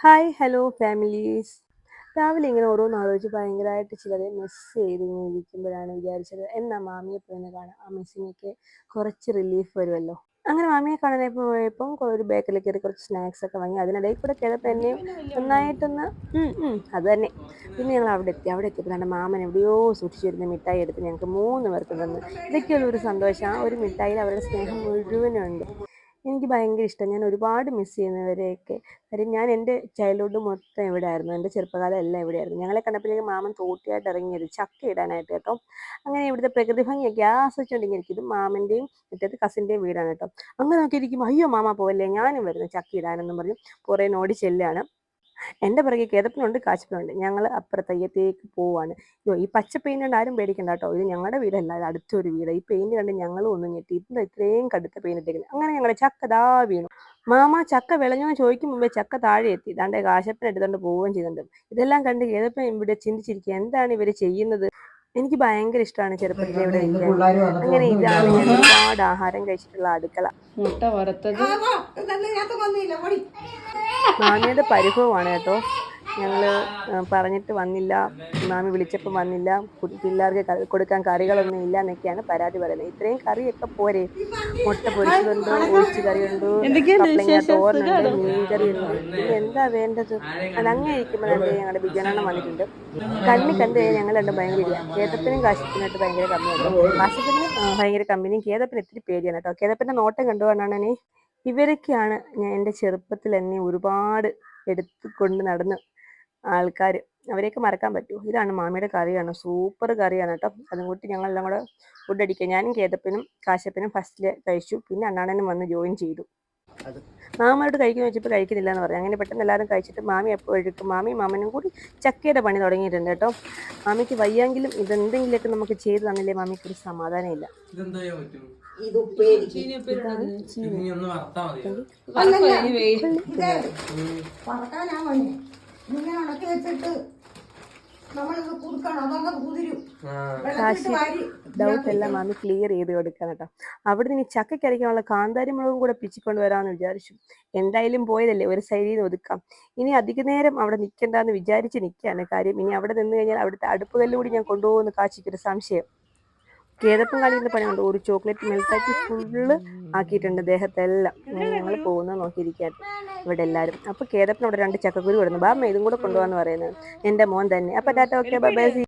Hi hello families. രാവിലെ ഇങ്ങനെ ഓരോന്ന് ആലോചിച്ച് ഭയങ്കരമായിട്ട് ചിലരെ മിസ് ചെയ്ത് ഇങ്ങനെ ഇരിക്കുമ്പോഴാണ് വിചാരിച്ചത് എന്നാ മാമിയെ പോയി ഒന്ന് കാണാം, ആ മിസ്സിനൊക്കെ കുറച്ച് റിലീഫ് വരുമല്ലോ. അങ്ങനെ മാമിയെ കാണാനായി പോയപ്പം ഒരു ബേക്കറിൽ കയറി കുറച്ച് സ്നാക്സ് ഒക്കെ വാങ്ങി. അതിനിടയിൽ കൂടെ ചിലപ്പോൾ എന്നെയും നന്നായിട്ടൊന്ന് അത് തന്നെ. പിന്നെ ഞങ്ങൾ അവിടെ എത്തിയപ്പോൾ എൻ്റെ മാമൻ എവിടെയോ സൂക്ഷിച്ചു വരുന്ന മിഠായി എടുത്ത് ഞങ്ങൾക്ക് മൂന്ന് പേർക്ക് തന്നു. ഇതൊക്കെയുള്ള ഒരു സന്തോഷം. ആ ഒരു മിഠായിൽ അവരുടെ സ്നേഹം മുഴുവനുണ്ട്. എനിക്ക് ഭയങ്കര ഇഷ്ടം. ഞാൻ ഒരുപാട് മിസ് ചെയ്യുന്നവരെയൊക്കെ. കാര്യം ഞാൻ എൻ്റെ ചൈൽഡ്ഹുഡ് മൊത്തം ഇവിടെയായിരുന്നു. എൻ്റെ ചെറുപ്പകാലം എല്ലാം ഇവിടെയായിരുന്നു. ഞങ്ങളെ കണ്ടപ്പോഴേക്കും മാമൻ തോട്ടിയായിട്ട് ഇറങ്ങിയത് ചക്ക ഇടാനായിട്ട് കേട്ടോ. അങ്ങനെ ഇവിടുത്തെ പ്രകൃതി ഭംഗിയൊക്കെ ആസ്വദിച്ചുകൊണ്ട് ഇങ്ങനെ ഇരിക്കും. ഇത് മാമൻ്റെയും മറ്റേത് കസിൻ്റെയും വീടാണ് കേട്ടോ. അങ്ങനെ നോക്കിയിരിക്കുമ്പോൾ അയ്യോ മാമ പോവല്ലേ, ഞാനും വരുന്നു ചക്ക ഇടാനെന്നും പറഞ്ഞ് പുറകെ ഓടി ചെല്ലുകയാണ്. എൻ്റെ പുറകെ കേതപ്പനുണ്ട് കാശപ്പനുണ്ട്. ഞങ്ങൾ അപ്പുറത്തയ്യത്തേക്ക് പോവാണ്. അയ്യോ ഈ പച്ച പെയിന്റ് കൊണ്ട് ആരും പേടിക്കണ്ട കേട്ടോ. ഇത് ഞങ്ങളുടെ വീടല്ല, ഇത് അടുത്തൊരു വീട്. ഈ പെയിന്റ് കണ്ട് ഞങ്ങളും ഒന്നും ഞെട്ടി. ഇത് ഇത്രയും കടുത്ത പെയിന്റ് ഇട്ടേക്കുന്നത്. അങ്ങനെ ഞങ്ങളുടെ ചക്ക ദാ വീണു. മാമ ചക്ക വിളഞ്ഞോ ചോദിക്കും മുമ്പേ ചക്ക താഴെ എത്തി. ദാണ്ടെ കാശപ്പൻ എടുത്തുകൊണ്ട് പോവുകയും ചെയ്യുന്നുണ്ട്. ഇതെല്ലാം കണ്ട് കേതപ്പൻ ഇവിടെ ചിന്തിച്ചിരിക്കുക, എന്താണ് ഇവർ ചെയ്യുന്നത്. എനിക്ക് ഭയങ്കര ഇഷ്ടമാണ് ചെറുപ്പത്തിലെ ഇവിടെ നിൽക്കാൻ. അങ്ങനെ ഇതാണ് ഞാൻ ഒരുപാട് ആഹാരം കഴിച്ചിട്ടുള്ള അടുക്കള. മുട്ട വറുത്തത് മാമിയുടെ പരിഭവമാണ് കേട്ടോ. ഞങ്ങൾ പറഞ്ഞിട്ട് വന്നില്ല, മാമി വിളിച്ചപ്പോൾ വന്നില്ല, പിള്ളേർക്ക് കൊടുക്കാൻ കറികളൊന്നും ഇല്ല എന്നൊക്കെയാണ് പരാതി പറയുന്നത്. ഇത്രയും കറിയൊക്കെ പോരെ. മുട്ട പൊരിച്ചതുണ്ട്, ഒഴിച്ച് കറിയുണ്ട്, കപ്പളങ്ങ തോരനുണ്ട്, മീൻകറിയുണ്ട്. പിന്നെ എന്താ വേണ്ടത്? അതങ്ങനെ ഇരിക്കുമ്പോൾ രണ്ട് ഞങ്ങളുടെ ബിജാനെണ്ണം വന്നിട്ടുണ്ട്. കണ്ണി കണ്ട് കഴിഞ്ഞാൽ ഞങ്ങൾ രണ്ടും ഭയങ്കര ഇരിക്കാം. കേതപ്പനും കാശപ്പനായിട്ട് ഭയങ്കര കമ്മിയുണ്ട്. കാശപ്പന് ഭയങ്കര കമ്പനിയും കേതപ്പന് ഇത്തിരി പേടിയാണ് കേട്ടോ. കേതപ്പൻ്റെ നോട്ടം കണ്ടുകൊണ്ടാണ് ഇവരൊക്കെയാണ് ഞാൻ എൻ്റെ ചെറുപ്പത്തിൽ എന്നെ ഒരുപാട് എടുത്തുകൊണ്ട് നടന്ന് ആൾക്കാർ. അവരെയൊക്കെ മറക്കാൻ പറ്റുമോ? ഇതാണ് മാമിയുടെ കറിയാണ്, സൂപ്പർ കറിയാണ് കേട്ടോ. അതും കൂട്ടി ഞങ്ങളെല്ലാം കൂടെ ഫുഡ് അടിക്കുക. ഞാനും കേതപ്പനും കാശപ്പനും ഫസ്റ്റിൽ കഴിച്ചു. പിന്നെ അണ്ണാണനും വന്ന് ജോയിൻ ചെയ്തു. മാമയോട് കഴിക്കുന്ന വെച്ചപ്പോൾ കഴിക്കുന്നില്ല എന്ന് പറഞ്ഞു. അങ്ങനെ പെട്ടെന്ന് എല്ലാവരും കഴിച്ചിട്ട് മാമി എപ്പോഴേക്കും മാമിയും മാമനും കൂടി ചക്കയുടെ പണി തുടങ്ങിയിട്ടുണ്ട് കേട്ടോ. മാമിക്ക് വയ്യെങ്കിലും ഇതെന്തെങ്കിലുമൊക്കെ നമുക്ക് ചെയ്ത് തന്നില്ലേ മാമിക്ക് ഒരു സമാധാനമില്ല. ഇത് ഉപ്പേരി പറക്കാനാ മണി ഇങ്ങനെ ഉണക്കി വെച്ചിട്ട് നമ്മളിത് കുടുക്കണം, അതൊക്കെ കുതിരും. ഡൗട്ട് എല്ലാം മാമി ക്ലിയർ ചെയ്ത് കൊടുക്കാൻ കേട്ടോ. അവിടെ നിന്ന് ഈ ചക്കയ്ക്കരയ്ക്കാനുള്ള കാന്താരി മുളകും കൂടെ പിച്ചിക്കൊണ്ട് വരാമെന്ന് വിചാരിച്ചു. എന്തായാലും പോയതല്ലേ, ഒരു സൈഡിൽ നിന്ന് ഒതുക്കാം. ഇനി അധിക നേരം അവിടെ നിൽക്കണ്ടെന്ന് വിചാരിച്ച് നിൽക്കുകയാണ്. കാര്യം ഇനി അവിടെ നിന്ന് കഴിഞ്ഞാൽ അവിടുത്തെ അടുപ്പ് കല്ലുകൂടി ഞാൻ കൊണ്ടുപോകുന്ന കാശിക്കൊരു സംശയം. കേതപ്പം കളിയുന്ന പണിയുണ്ട്. ഒരു ചോക്ലേറ്റ് മെൽറ്റാക്കി ഫുള്ള് ആക്കിയിട്ടുണ്ട് ദേഹത്തെല്ലാം. ഞങ്ങൾ പോകുന്നത് നോക്കിയിരിക്കാട്ട് ഇവിടെ എല്ലാവരും. അപ്പോൾ കേതപ്പനോട് 2 ചക്കക്കുരു കൊടുന്നു. ബാമ്മ ഇതും കൂടെ കൊണ്ടുപോകാന്ന് പറയുന്നത് എൻ്റെ മോൻ തന്നെ. അപ്പോൾ ടാറ്റ, ഓക്കെ, ബൈ ബൈ.